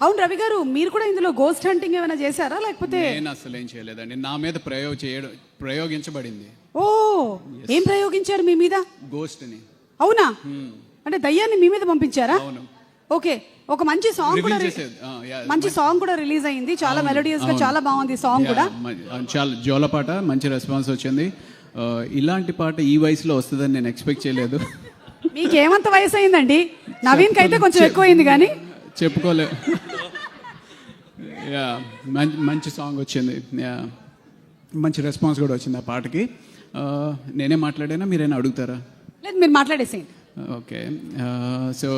అవును రవి గారు, మీరు కూడా ఇందులో గోస్ట్ హంటింగ్ ఏమైనా చేశారా లేకపోతే? నేను అసలు ఏం చేయలేదండి, నా మీద ప్రయోగించబడింది. ఓ, ఏం ప్రయోగించారు మీ మీద? గోస్ట్ని. అవునా? అంటే దయ్యాన్ని మీ మీద పంపించారా? అవును. ఓకే, ఒక మంచి సాంగ్ కూడా మంచి సాంగ్ కూడా రిలీజ్ అయింది, చాలా మెలోడియస్ గా, చాలా బాగుంది సాంగ్ కూడా. చాలా జోలపాట, మంచి రెస్పాన్స్ వచ్చింది. ఇలాంటి పాట ఈ వయసులో వస్తుందని నేను ఎక్స్పెక్ట్ చేయలేదు. మీకేమంత వయసు అయిందండి? నవీన్కి అయితే కొంచెం ఎక్కువైంది కానీ చెప్పుకోలే. మంచి సాంగ్ వచ్చింది, మంచి రెస్పాన్స్ కూడా వచ్చింది ఆ పాటకి. నేనే మాట్లాడానా, మీరైనా అడుగుతారా? లేదు, మీరు మాట్లాడేసేయండి. ఓకే, సో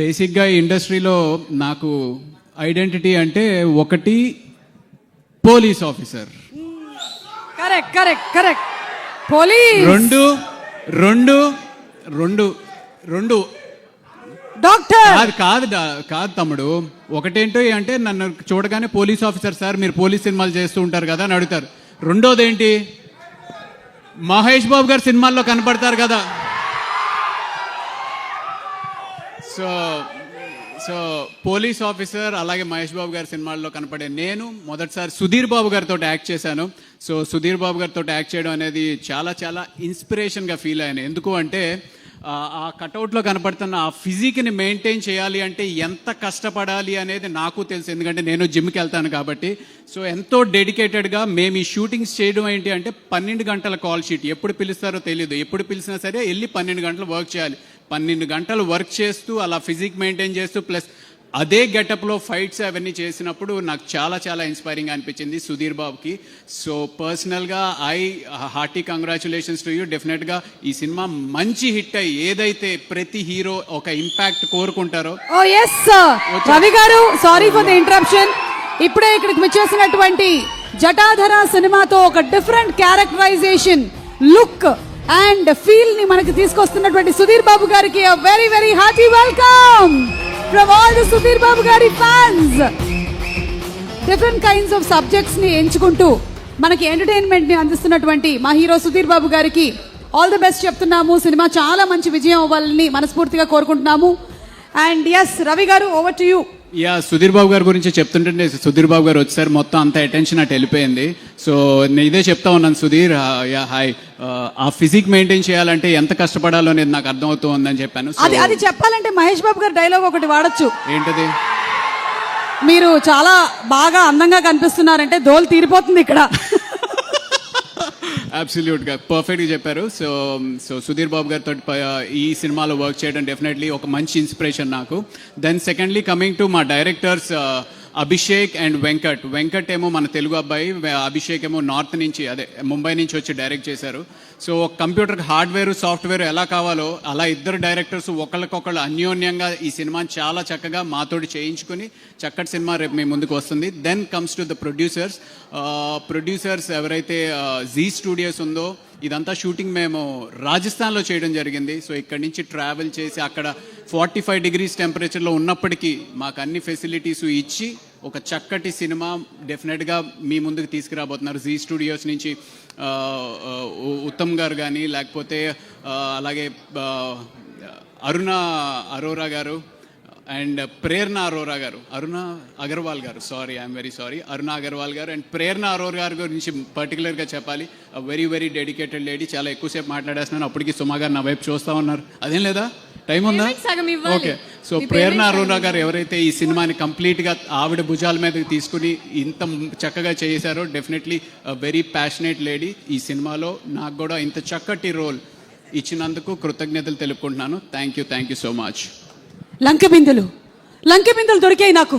బేసిక్గా ఇండస్ట్రీలో నాకు ఐడెంటిటీ అంటే ఒకటి police officer, correct correct correct, police. రెండు రెండు రెండు రెండు డాక్టర్. కాదు తమ్ముడు, ఒకటేంటో అంటే నన్ను చూడగానే పోలీస్ ఆఫీసర్ సార్, మీరు పోలీస్ సినిమాలు చేస్తూ ఉంటారు కదా అని అడుగుతారు. రెండోది ఏంటి, మహేష్ బాబు గారు సినిమాల్లో కనపడతారు కదా. సో పోలీస్ ఆఫీసర్, అలాగే మహేష్ బాబు గారి సినిమాల్లో కనపడే నేను మొదటిసారి సుధీర్ బాబు గారితో యాక్ట్ చేశాను. సో సుధీర్ బాబు గారితో యాక్ట్ చేయడం అనేది చాలా చాలా ఇన్స్పిరేషన్గా ఫీల్ అయ్యాను. ఎందుకు అంటే ఆ కటౌట్లో కనపడుతున్న ఆ ఫిజిక్ని మెయింటైన్ చేయాలి అంటే ఎంత కష్టపడాలి అనేది నాకు తెలుసు, ఎందుకంటే నేను జిమ్కి వెళ్తాను కాబట్టి. సో ఎంతో డెడికేటెడ్గా మేము ఈ షూటింగ్స్ చేయడం ఏంటి అంటే 12 గంటల కాల్ షీట్, ఎప్పుడు పిలుస్తారో తెలియదు, ఎప్పుడు పిలిచినా సరే వెళ్ళి 12 గంటలు వర్క్ చేయాలి. 12 గంటలు వర్క్ చేస్తూ అలా ఫిజిక్ మెయింటైన్ చేస్తూ ప్లస్ అదే గెటప్లో ఫైట్స్ అవన్నీ చేసినప్పుడు నాకు చాలా చాలా ఇన్స్పైరింగ్ అనిపించింది సుధీర్ బాబుకి. సో పర్సనల్గా హార్టీ కంగ్రాచులేషన్స్ టు యూ. డెఫినెట్గా ఈ సినిమా మంచి హిట్ అయ్యి ఏదైతే ప్రతి హీరో ఒక ఇంపాక్ట్ కోరుకుంటారో. ఓ ఎస్ రవి గారు, సారీ ఫర్ ది ఇంటరప్షన్. ఇప్పుడే ఇక్కడికి వచ్చేసినటువంటి జటాధర సినిమాతో ఒక different characterization, look and feel ని మనకి తీసుకొస్తున్నటువంటి సుధీర్ బాబు గారికి very very hearty welcome from all the Sudheer Babu గారి fans. Different kinds of subjects ని ఎంచుకుంటూ మనకి ఎంటర్టైన్మెంట్ ని అందిస్తున్నటువంటి మా హీరో సుధీర్ బాబు గారికి ఆల్ ది బెస్ట్ చెప్తున్నాము. సినిమా చాలా మంచి విజయం అవ్వాలని మనస్ఫూర్తిగా కోరుకుంటున్నాము. అండ్ ఎస్ రవి గారు, over to you. Sudheer Babu గారి గురించి చెప్తుంటే సుధీర్ బాబు గారు వచ్చారు, మొత్తం అంత అటెన్షన్ అటు వెళ్ళిపోయింది. సో నేను ఇదే చెప్తా ఉన్నాను, సుధీర్ హాయ్, ఆ ఫిజిక్ మెయింటైన్ చేయాలంటే ఎంత కష్టపడాలో అనేది నాకు అర్థమవుతుందని చెప్పాను. అది చెప్పాలంటే మహేష్ బాబు గారి డైలాగ్ ఒకటి వాడచ్చు. ఏంటది? మీరు చాలా బాగా అందంగా కనిపిస్తున్నారంటే దోలు తీరిపోతుంది ఇక్కడ. అబ్సల్యూట్గా పర్ఫెక్ట్గా చెప్పారు. సో సుధీర్ బాబు గారితో ఈ సినిమాలో వర్క్ చేయడం డెఫినెట్లీ ఒక మంచి ఇన్స్పిరేషన్ నాకు. దెన్ సెకండ్లీ కమింగ్ టు మా డైరెక్టర్స్ అభిషేక్ అండ్ వెంకట్ ఏమో మన తెలుగు అబ్బాయి, అభిషేక్ ఏమో నార్త్ నుంచి, అదే ముంబై నుంచి వచ్చి డైరెక్ట్ చేశారు. సో కంప్యూటర్కి హార్డ్వేర్ సాఫ్ట్వేర్ ఎలా కావాలో అలా ఇద్దరు డైరెక్టర్స్ ఒకళ్ళకొకళ్ళు అన్యోన్యంగా ఈ సినిమాని చాలా చక్కగా మాతోటి చేయించుకుని చక్కటి సినిమా రేపు మీ ముందుకు వస్తుంది. Then comes to the producers ఎవరైతే జీ స్టూడియోస్ ఉందో, ఇదంతా షూటింగ్ మేము రాజస్థాన్లో చేయడం జరిగింది. సో ఇక్కడి నుంచి ట్రావెల్ చేసి అక్కడ 45 degrees టెంపరేచర్లో ఉన్నప్పటికీ మాకు అన్ని ఫెసిలిటీస్ ఇచ్చి ఒక చక్కటి సినిమా డెఫినెట్గా మీ ముందుకు తీసుకురాబోతున్నారు. జీ స్టూడియోస్ నుంచి ఉత్తమ్ గారు కానీ, లేకపోతే అలాగే అరుణ అరోరా గారు అండ్ ప్రేరణ అరోరా గారు, అరుణ అగర్వాల్ గారు, సారీ ఐఎమ్ వెరీ సారీ, అరుణ అగర్వాల్ గారు అండ్ ప్రేరణ అరోరా గారి గురించి పర్టికులర్గా చెప్పాలి. Very very dedicated lady. చాలా ఎక్కువసేపు మాట్లాడేస్తున్నాను, అప్పటికి సుమా గారు నా వైపు చూస్తూ ఉన్నారు. అదేం లేదా, టైం ఉందా? ఓకే. సో ప్రేరణ అరోరా గారు ఎవరైతే ఈ సినిమాని కంప్లీట్గా ఆవిడ భుజాల మీదకి తీసుకుని ఇంత చక్కగా చేశారో, డెఫినెట్లీ వెరీ ప్యాషనేట్ లేడీ. ఈ సినిమాలో నాకు కూడా ఇంత చక్కటి రోల్ ఇచ్చినందుకు కృతజ్ఞతలు తెలుపుకుంటున్నాను. Thank you so much. లంకె బిందులు దొరికాయి నాకు.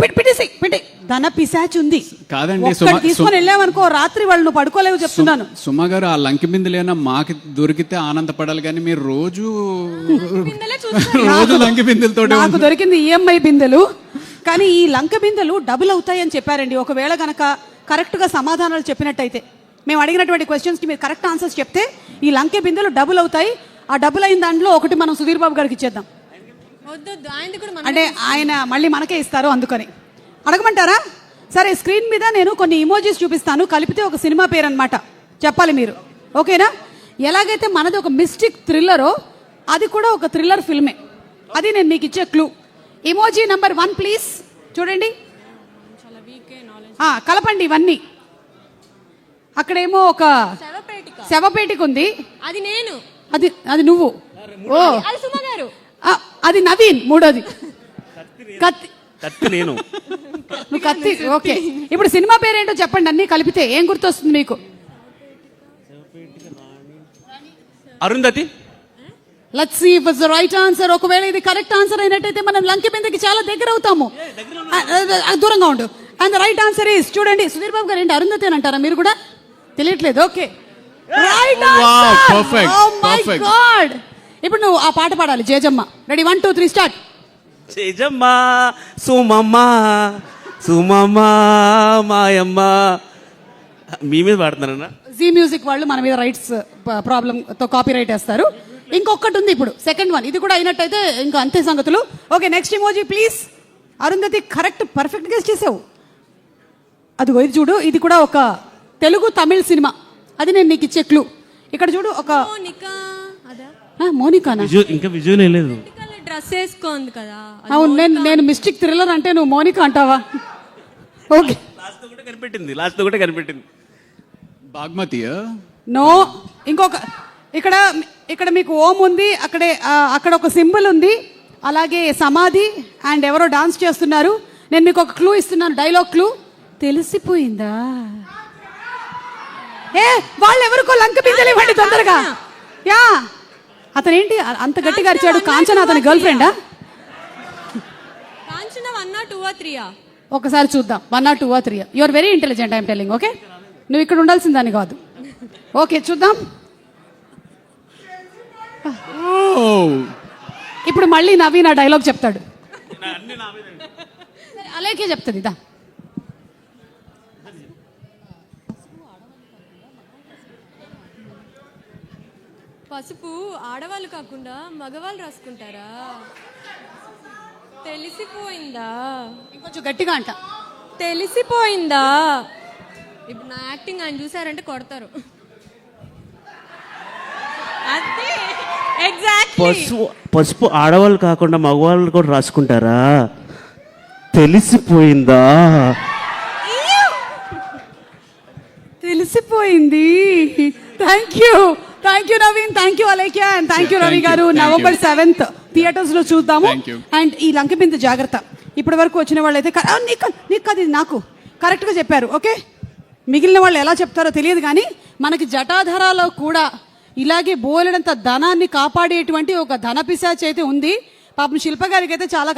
పెట్టి ధన పిశాచి ఉంది కాదండి, తీసుకొని వెళ్ళామనుకో రాత్రి వాళ్ళు పడుకోలేవు చెప్తున్నాను. సుమ గారు, ఆ లంకె బిందులేనా మాకు దొరికితే ఆనందపడాలి, కానీ మీరు రోజు లంకె బిందులతో. నాకు దొరికింది ఈఎంఐ బిందెలు, కానీ ఈ లంకె బిందెలు డబుల్ అవుతాయి అని చెప్పారండి. ఒకవేళ గనక కరెక్ట్గా సమాధానాలు చెప్పినట్టయితే, మేము అడిగినటువంటి క్వశ్చన్స్కి మీరు కరెక్ట్ ఆన్సర్స్ చెప్తే ఈ లంకె బిందెలు డబుల్ అవుతాయి. ఆ డబుల్ అయిన దాంట్లో ఒకటి మనం సుధీర్ బాబు గారికి ఇచ్చేద్దాం. అంటే ఆయన మళ్ళీ మనకే ఇస్తారు, అందుకని అడగమంటారా? సరే, స్క్రీన్ మీద నేను కొన్ని ఇమోజీస్ చూపిస్తాను, కలిపితే ఒక సినిమా పేరు అనమాట చెప్పాలి మీరు, ఓకేనా? ఎలాగైతే మనది ఒక మిస్టిక్ థ్రిల్లరో అది కూడా ఒక థ్రిల్లర్ ఫిల్మే. అది నేను మీకు ఇచ్చే క్లూ. ఇమోజీ నంబర్ 1 ప్లీజ్ చూడండి. కలపండి ఇవన్నీ. అక్కడేమో ఒక శవపేటిక ఉంది, అది నేను, అది నువ్వు. ఓ అది సుమ గారు, అది నవీన్. మూడోది కత్తి నేను. నువ్వు కత్తి. ఓకే, ఇప్పుడు సినిమా పేరేంటో చెప్పండి. అన్ని కలిపితే ఏం గుర్తొస్తుంది మీకు? Arundhati. Let's see if it's the right answer. ఒకవేళ ఇది కరెక్ట్ ఆన్సర్ అయినట్టయితే మనం లంకె బిందెకి చాలా దగ్గర అవుతాము. దూరంగా ఉండు. And the right answer is, చూడండి సుధీర్ బాబు గారు ఏంటి అరుంధతి అని అంటారా మీరు కూడా? తెలియట్లేదు. Okay, right answer. Perfect, oh my perfect. God. ఇప్పుడు నువ్వు ఆ పాట పాడాలి, జేజమ్మ. Ready, 1 2 3 start. చేజమ్మ సుమమ్మ సుమమ్మ మాయమ్మ. మీ మీద పాడుతున్నారన్నా? జీ మ్యూజిక్ వాళ్ళు మన మీద రైట్స్ ప్రాబ్లం తో కాపీ రైట్ వేస్తారు. ఇంకొకటి ఉంది ఇప్పుడు, సెకండ్ వన్. ఇది కూడా అయినట్టయితే ఇంకా అంతే సంగతులు. Okay, next emoji please. Arundhati correct, perfect guess చేసావు. అదిగో ఇది చూడు, ఇది కూడా ఒక తెలుగు తమిళ్ సినిమా. అది నేను నీకు ఇచ్చే క్లూ. ఇక్కడ చూడు, ఒక మోనికా. అదా మోనికానా? ఇంకా విజువల్ లేదు. డ్రెస్ వేసుకోంది కదా. అవును, నేను మిస్టిక్ థ్రిల్లర్ అంటే నువ్వు మోనికా అంటావా? ఓకే, లాస్ట్ కూడా కనిపెట్టింది. బాగ్మతియా? నో. ఇంకొక ఇక్కడ మీకు ఓం ఉంది, అక్కడ ఒక సింబల్ ఉంది, అలాగే సమాధి, అండ్ ఎవరో డాన్స్ చేస్తున్నారు. నేను మీకు ఒక క్లూ ఇస్తున్నాను, డైలాగ్ క్లూ. తెలిసిపోయిందా? వాళ్ళు ఎవరికో లంక బిందెలు ఇవ్వండి తొందరగా. యా, అతనేంటి అంత గట్టిగా అరిచాడు? కాంచన అతని గర్ల్ ఫ్రెండా? Kanchana 1 or 2 or 3? ఒకసారి చూద్దాం. 1 or 2 or 3. You are very intelligent, I'm telling. Okay, నువ్వు ఇక్కడ ఉండాల్సిందని కాదు. ఓకే, చూద్దాం. ఇప్పుడు మళ్ళీ నవీన్ ఆ డైలాగ్ చెప్తాడు. అలాగే చెప్తుంది. ఇదా పసుపు ఆడవాళ్ళు కాకుండా మగవాళ్ళు రాసుకుంటారా? తెలిసిపోయిందా? ఇంకొంచెం గట్టిగా అంట. తెలిసిపోయిందా? ఇప్పుడు నా యాక్టింగ్ ఆయన చూసారంటే కొడతారు. అంతే, ఎగ్జాక్ట్లీ. పసుపు ఆడవాళ్ళు కాకుండా మగవాళ్ళు కూడా రాసుకుంటారా? తెలిసిపోయిందా? తెలిసిపోయింది. Thank you Naveen, thank you Alekhya, and thank you Ravi గారు. November 7th థియేటర్స్ లో చూద్దాము. అండ్ ఈ లంక బిందె జాగ్రత్త. ఇప్పటి వరకు వచ్చిన వాళ్ళైతే నీకు అది నాకు కరెక్ట్ గా చెప్పారు. ఓకే, మిగిలిన వాళ్ళు ఎలా చెప్తారో తెలియదు, కానీ మనకి జటాధరాలో కూడా ఇలాగే బోలెడంత ధనాన్ని కాపాడేటువంటి ఒక ధన పిశాచి అయితే ఉంది. పాపం శిల్ప గారికి అయితే చాలా